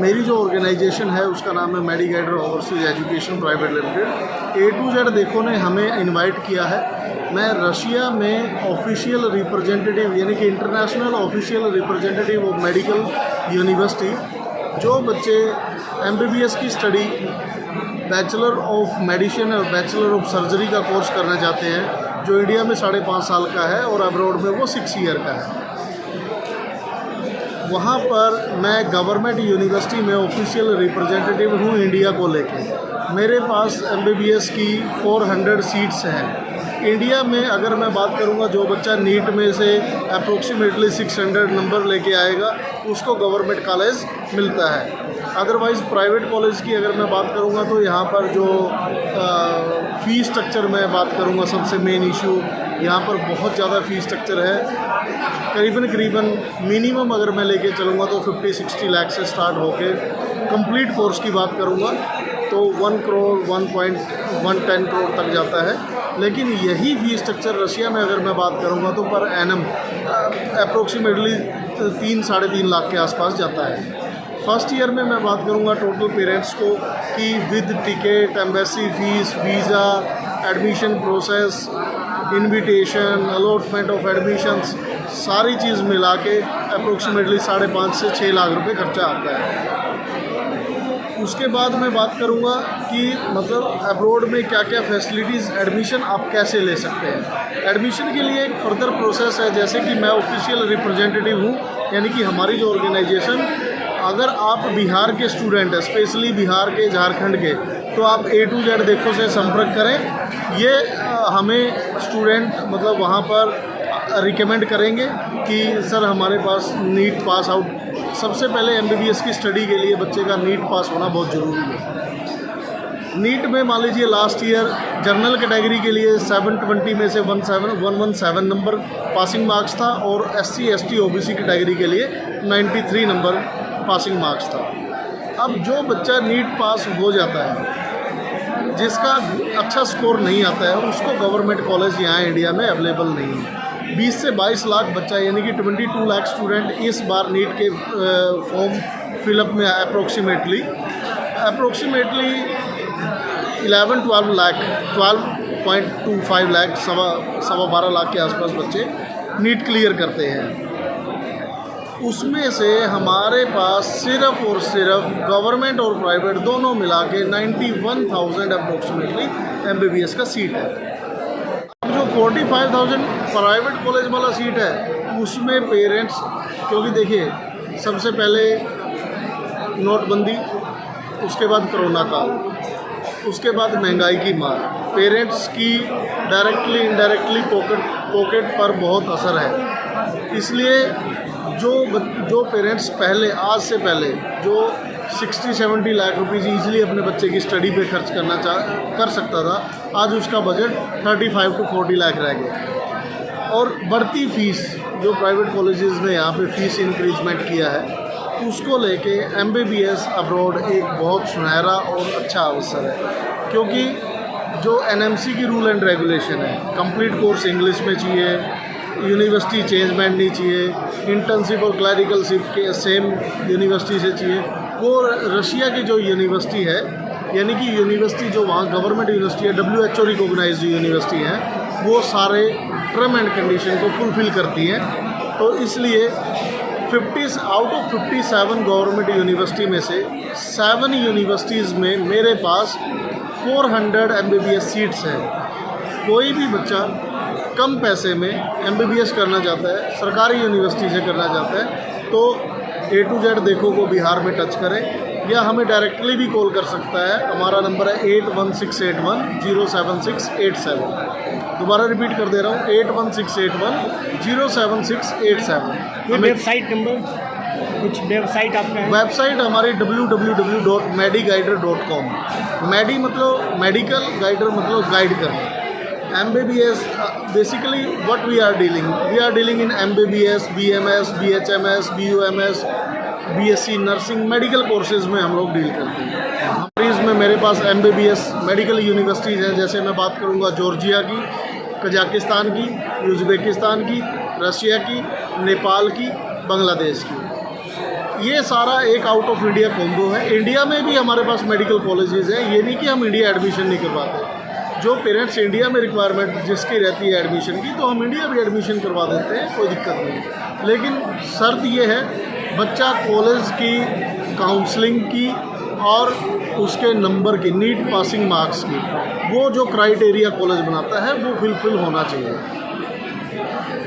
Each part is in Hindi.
मेरी जो ऑर्गेनाइजेशन है उसका नाम है Medi Guider overseas education private limited. A to Z देखो ने हमें इनवाइट किया है। मैं रशिया में ऑफिशियल रिप्रेजेंटेटिव यानी कि international official representative of medical university, जो बच्चे MBBS की स्टडी बैचलर ऑफ मेडिसिन और बैचलर ऑफ सर्जरी का कोर्स करना चाहते हैं, जो इंडिया में 5.5 साल का है और अब्रॉड में वो 6 ईयर का है, वहाँ पर मैं गवर्नमेंट यूनिवर्सिटी में ऑफिशियल रिप्रेजेंटेटिव हूँ इंडिया को लेके। मेरे पास MBBS की 400 सीट्स हैं। इंडिया में अगर मैं बात करूँगा, जो बच्चा नीट में से अप्रोक्सीमेटली 600 नंबर लेके आएगा उसको गवर्नमेंट कॉलेज मिलता है। अदरवाइज़ प्राइवेट कॉलेज की अगर मैं बात करूँगा तो यहाँ पर जो फ़ीस स्ट्रक्चर मैं बात करूँगा, सबसे मेन इशू यहाँ पर बहुत ज़्यादा फ़ीस स्ट्रक्चर है। करीबन मिनिमम अगर मैं लेके चलूँगा तो 50-60 लाख से स्टार्ट होके कंप्लीट कोर्स की बात करूँगा तो 1 करोड़ 1.110 करोड़ तक जाता है। लेकिन यही फीस स्ट्रक्चर रशिया में अगर मैं बात करूँगा तो पर एनम अप्रोक्सीमेटली 3-3.5 लाख के आसपास जाता है। फर्स्ट ईयर में मैं बात करूँगा टोटल पेरेंट्स को कि with ticket, embassy fees, visa, admission process, invitation, allotment of admissions, सारी चीज़ मिला के अप्रोक्सीमेटली 5.5 से 6 लाख रुपए खर्चा आता है। उसके बाद मैं बात करूँगा कि मतलब अब्रॉड में क्या क्या फैसिलिटीज़, एडमिशन आप कैसे ले सकते हैं। एडमिशन के लिए एक फर्दर प्रोसेस है, जैसे कि मैं ऑफिशियल रिप्रेजेंटेटिव हूँ, यानी कि हमारी जो ऑर्गेनाइजेशन, अगर आप बिहार के स्टूडेंट हैं, स्पेशली बिहार के, झारखंड के, तो आप A to Z देखो से संपर्क करें। ये हमें स्टूडेंट मतलब वहाँ पर रिकमेंड करेंगे कि सर हमारे पास नीट पास आउट, सबसे पहले MBBS की स्टडी के लिए बच्चे का नीट पास होना बहुत ज़रूरी है। नीट में मान लीजिए लास्ट ईयर जनरल कैटेगरी के लिए 720 में से 117 नंबर पासिंग मार्क्स था और SC ST OBC कैटेगरी के लिए 93 नंबर पासिंग मार्क्स था। अब जो बच्चा नीट पास हो जाता है, जिसका अच्छा स्कोर नहीं आता है, उसको गवर्नमेंट कॉलेज यहाँ इंडिया में अवेलेबल नहीं है। 20 से 22 लाख बच्चा यानी कि 22 लाख स्टूडेंट इस बार नीट के फॉर्म फिलअप में अप्रोक्सीमेटली 11-12 लाख, 12.25 लाख, सवा 12 लाख के आसपास बच्चे नीट क्लियर करते हैं। उसमें से हमारे पास सिर्फ और सिर्फ गवर्नमेंट और प्राइवेट दोनों मिला के 91,000 अप्रोक्सीमेटली MBBS का सीट है। अब जो 45,000 प्राइवेट कॉलेज वाला सीट है उसमें पेरेंट्स, क्योंकि देखिए सबसे पहले नोटबंदी, उसके बाद कोरोना काल, उसके बाद महंगाई की मार, पेरेंट्स की डायरेक्टली इनडायरेक्टली पॉकेट पर बहुत असर है। इसलिए जो पेरेंट्स पहले, आज से पहले जो 60-70 लाख रुपीज़ ईजिली अपने बच्चे की स्टडी पे खर्च कर सकता था, आज उसका बजट 35-40 लाख रह गया। और बढ़ती फ़ीस जो प्राइवेट कॉलेजेस ने यहाँ पे फ़ीस इंक्रीजमेंट किया है, उसको लेके MBBS अब्रॉड एक बहुत सुनहरा और अच्छा अवसर है। क्योंकि जो NMC की रूल एंड रेगुलेशन है, कंप्लीट कोर्स इंग्लिश में चाहिए, यूनिवर्सिटी चेंजमेंट नहीं चाहिए, इंटर्नशिप और क्लैरिकलशिप के सेम यूनिवर्सिटी से चाहिए, वो रशिया की जो यूनिवर्सिटी है, यानी कि यूनिवर्सिटी जो वहाँ गवर्नमेंट यूनिवर्सिटी है, WHO रिकॉग्नाइज्ड यूनिवर्सिटी है, वो सारे टर्म एंड कंडीशन को फुलफ़िल करती हैं। तो इसलिए 50 आउट ऑफ 57 गवर्नमेंट यूनिवर्सिटी में से 7 यूनिवर्सिटीज़ में मेरे पास 400 MBBS सीट्स हैं। कोई भी बच्चा कम पैसे में MBBS करना चाहता है, सरकारी यूनिवर्सिटी से करना चाहता है, तो A to Z देखो को बिहार में टच करें या हमें डायरेक्टली भी कॉल कर सकता है। हमारा नंबर है 8168107687। दोबारा रिपीट कर दे रहा हूँ, 8168107687। वेबसाइट नंबर, कुछ वेबसाइट आपका है? वेबसाइट हमारी www.mediguider.com। मेडी मतलब मेडिकल, गाइडर मतलब गाइड करना। MBBS basically what we are dealing in MBBS, BMS, BHMS, BUMS, BSc nursing, medical courses में हम लोग डील करते हैं। हमारी इसमें मेरे पास MBBS मेडिकल यूनिवर्सिटीज़ हैं, जैसे मैं बात करूँगा जॉर्जिया की, कजाकिस्तान की, उज़्बेकिस्तान की, रशिया की, नेपाल की, बांग्लादेश की। ये सारा एक आउट ऑफ इंडिया कॉम्बो है। इंडिया में भी हमारे पास मेडिकल कॉलेजेस हैं, ये नहीं कि हम इंडिया एडमिशन नहीं करवाते। जो पेरेंट्स इंडिया में रिक्वायरमेंट जिसकी रहती है एडमिशन की, तो हम इंडिया भी एडमिशन करवा देते हैं, कोई दिक्कत नहीं है। लेकिन शर्त ये है बच्चा कॉलेज की काउंसलिंग की और उसके नंबर की, नीट पासिंग मार्क्स की, वो जो क्राइटेरिया कॉलेज बनाता है वो फुलफिल होना चाहिए।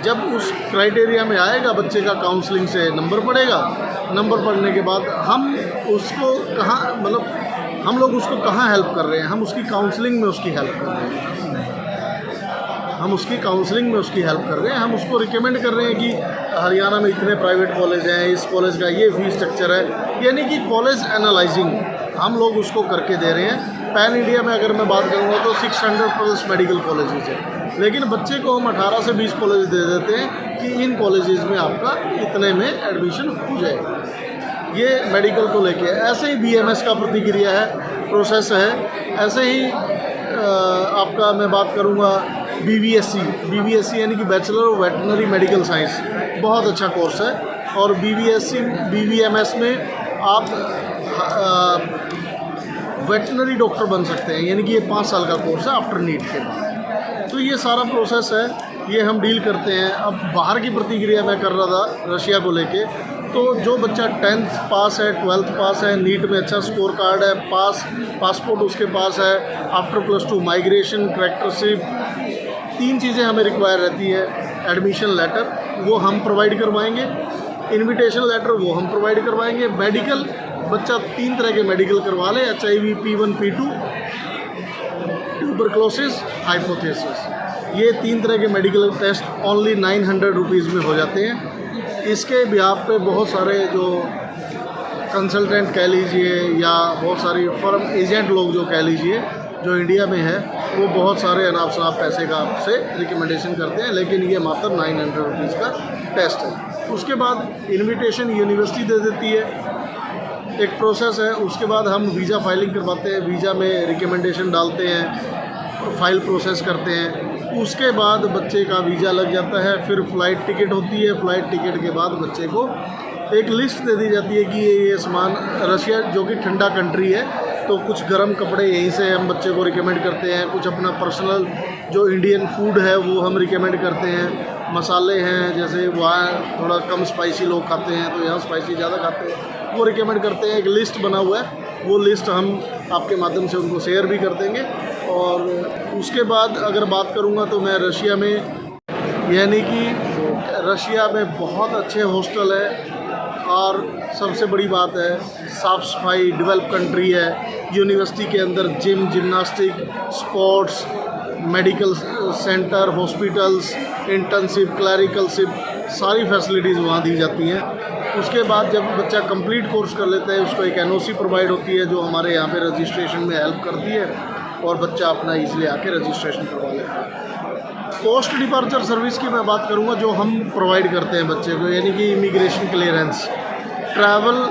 जब उस क्राइटेरिया में आएगा बच्चे का, काउंसलिंग से नंबर पड़ेगा, नंबर पड़ने के बाद हम उसको कहाँ, मतलब हम लोग उसको कहाँ हेल्प कर रहे हैं, हम उसकी काउंसलिंग में उसकी हेल्प कर रहे हैं। हम उसकी काउंसलिंग में उसकी हेल्प कर रहे हैं, हम उसको रिकमेंड कर रहे हैं कि हरियाणा में इतने प्राइवेट कॉलेज हैं, इस कॉलेज का ये फीस स्ट्रक्चर है, यानी कि कॉलेज एनालाइजिंग हम लोग उसको करके दे रहे हैं। पैन इंडिया में अगर मैं बात करूँगा तो 600+ मेडिकल कॉलेजेस हैं, लेकिन बच्चे को हम 18 से 20 कॉलेज दे देते हैं कि इन कॉलेजेस में आपका इतने में एडमिशन हो जाएगा। ये मेडिकल को लेके ऐसे ही BMS का प्रतिक्रिया है, प्रोसेस है। ऐसे ही आपका मैं बात करूँगा BVSC यानी कि bachelor of veterinary medical science, बहुत अच्छा कोर्स है। और BVMS में आप वेटनरी डॉक्टर बन सकते हैं, यानी कि ये 5 साल का कोर्स है आफ्टर नीट के बाद। तो ये सारा प्रोसेस है, ये हम डील करते हैं। अब बाहर की प्रतिक्रिया मैं कर रहा था रशिया को लेके, तो जो बच्चा 10th पास है, 12th पास है, नीट में अच्छा स्कोर कार्ड है, पासपोर्ट उसके पास है, आफ्टर +2 माइग्रेशन, करैक्टरशिप, 3 चीज़ें हमें रिक्वायर रहती है। एडमिशन लेटर वो हम प्रोवाइड करवाएंगे, इनविटेशन लेटर वो हम प्रोवाइड करवाएंगे। मेडिकल बच्चा 3 तरह के मेडिकल करवा ले, HIV P1 P2, tuberculosis, hypothesis, ये 3 तरह के मेडिकल टेस्ट ओनली 900 रुपीज़ में हो जाते हैं। इसके बिहाफ पे बहुत सारे जो कंसल्टेंट कह लीजिए या बहुत सारी फर्म एजेंट लोग जो कह लीजिए जो इंडिया में है, वो बहुत सारे अनाप शनाप पैसे का आपसे रिकमेंडेशन करते हैं, लेकिन ये मात्र 900 रुपीज़ का टेस्ट है। उसके बाद इनविटेशन यूनिवर्सिटी दे देती है, एक प्रोसेस है। उसके बाद हम वीज़ा फाइलिंग करवाते हैं, वीज़ा में रिकमेंडेशन डालते हैं, फाइल प्रोसेस करते हैं। उसके बाद बच्चे का वीज़ा लग जाता है, फिर फ़्लाइट टिकट होती है। फ़्लाइट टिकट के बाद बच्चे को एक लिस्ट दे दी जाती है कि ये सामान, रशिया जो कि ठंडा कंट्री है, तो कुछ गर्म कपड़े यहीं से हम बच्चे को रिकमेंड करते हैं। कुछ अपना पर्सनल जो इंडियन फूड है वो हम रिकमेंड करते हैं। मसाले हैं, जैसे वहाँ थोड़ा कम स्पाइसी लोग खाते हैं, तो यहाँ स्पाइसी ज़्यादा खाते हैं, वो रिकमेंड करते हैं। एक लिस्ट बना हुआ है, वो लिस्ट हम आपके माध्यम से उनको शेयर भी कर देंगे। और उसके बाद अगर बात करूँगा तो मैं रशिया में, यानी कि रशिया में बहुत अच्छे हॉस्टल है, और सबसे बड़ी बात है साफ़ सफाई, डेवलप कंट्री है। यूनिवर्सिटी के अंदर gym, gymnastic, sports, medical centre, hospitals, internship, clericalship, सारी फैसिलिटीज़ वहाँ दी जाती हैं। उसके बाद जब बच्चा कंप्लीट कोर्स कर लेता है, उसको एक NOC प्रोवाइड होती है जो हमारे यहाँ पे रजिस्ट्रेशन में हेल्प करती है, और बच्चा अपना ईजिली आके रजिस्ट्रेशन करवा लेता है। पोस्ट डिपार्चर सर्विस की मैं बात करूँगा, जो हम प्रोवाइड करते हैं बच्चे को, यानी कि immigration clearance, travel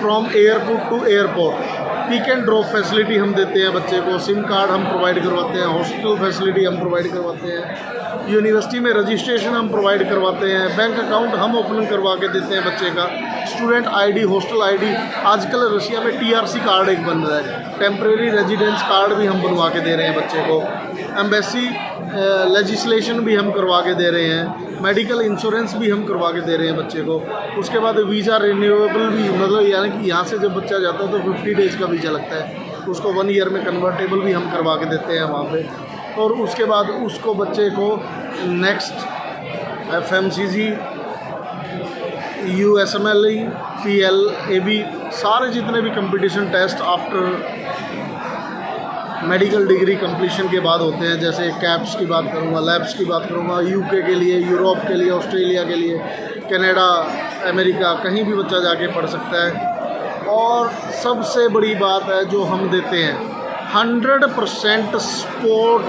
from airport to airport, pick and drop facility हम देते हैं बच्चे को, सिम कार्ड हम प्रोवाइड करवाते हैं, हॉस्टल फैसिलिटी हम प्रोवाइड करवाते हैं, यूनिवर्सिटी में रजिस्ट्रेशन हम प्रोवाइड करवाते हैं, बैंक अकाउंट हम ओपन करवा के देते हैं बच्चे का, स्टूडेंट ID, हॉस्टल ID, आजकल रशिया में TRC कार्ड एक बन रहा है, टेम्परेरी रेजिडेंस कार्ड भी हम बनवा के दे रहे हैं बच्चे को, एम्बेसी लेजिस्लेशन भी हम करवा के दे रहे हैं, मेडिकल इंश्योरेंस भी हम करवा के दे रहे हैं बच्चे को। उसके बाद वीज़ा रिन्यूएबल भी, मतलब यानी कि यहाँ से जब बच्चा जाता है तो 50 डेज़ का वीज़ा लगता है, उसको 1 ईयर में कन्वर्टेबल भी हम करवा के देते हैं वहाँ पे। और उसके बाद उसको बच्चे को नेक्स्ट FMCG, USMLE, PLAB, सारे जितने भी competition test after medical degree completion के बाद होते हैं, जैसे कैप्स की बात करूँगा, लैब्स की बात करूँगा, UK के लिए, यूरोप के लिए, ऑस्ट्रेलिया के लिए, कनाडा, अमेरिका, कहीं भी बच्चा जाके पढ़ सकता है। और सबसे बड़ी बात है जो हम देते हैं, 100% स्पोर्ट